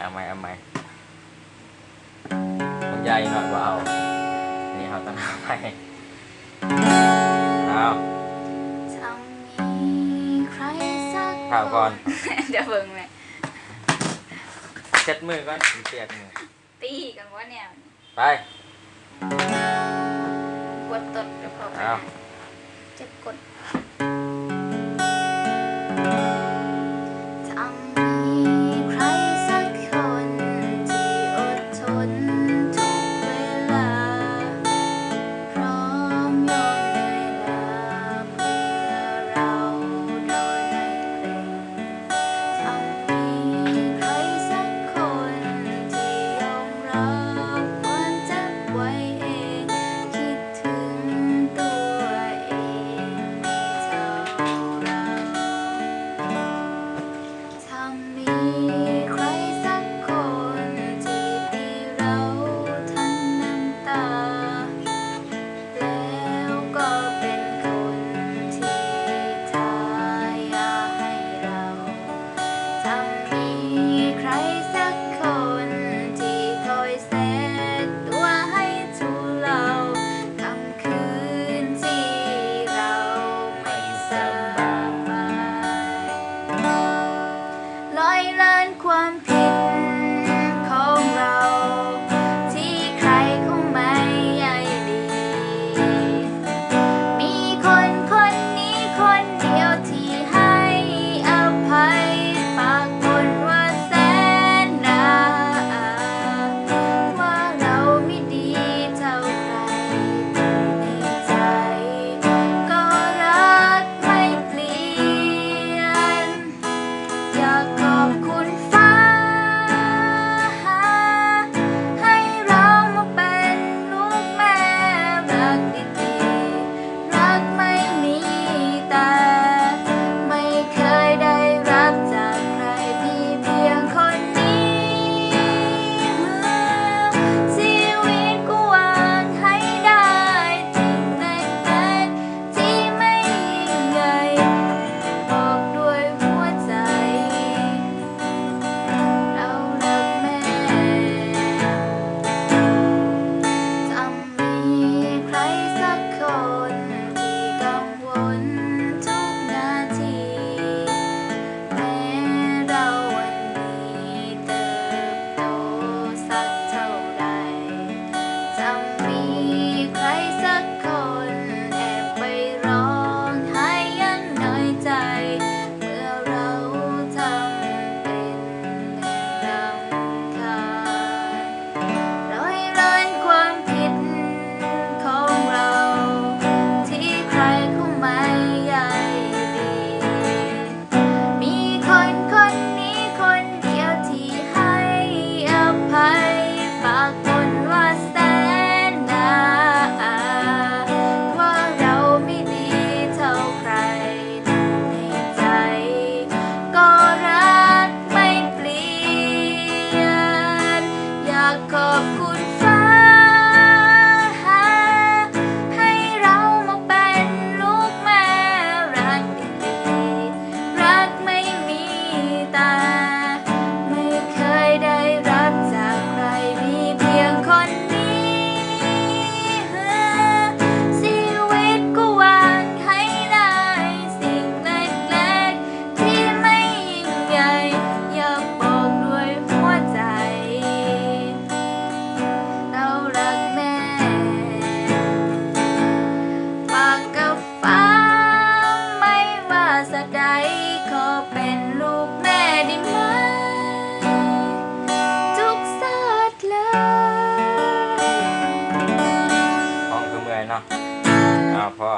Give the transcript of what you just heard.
เอาไหมมันใหญ่หน่อยว่าเอานี่เขาต้องเอาไหมเอาข่าวก่อนเดี๋ยวเบิ่งเลยเช็ดมือก่อนเปียกมือตีกันว่าแนวไปกดตดเดี๋ยวพอไปเจ็บกดความผิดของเราที่ใครคงไม่ใยดีมีคนนี้คนเดียวที่ให้อภัยปากบ่นว่าแสนรักว่าเราไม่ดีเท่าใครในใจก็รักไม่เปลี่ยนอยากขอบคุณขอบคุณฟ้าให้เรามาเป็นลูกแม่รักดีรักไม่มีตาไม่เคยได้รับจากใครมีเพียงคนนี้ชีวิตก็หวังให้ได้สิ่งเล็กๆที่ไม่ยิ่งใหญ่อยากบอกด้วยหัวใจขอเป็นลูกแม่ได้ไหมทุกชาติเลยห้องคือเมื่อยเนาะพอ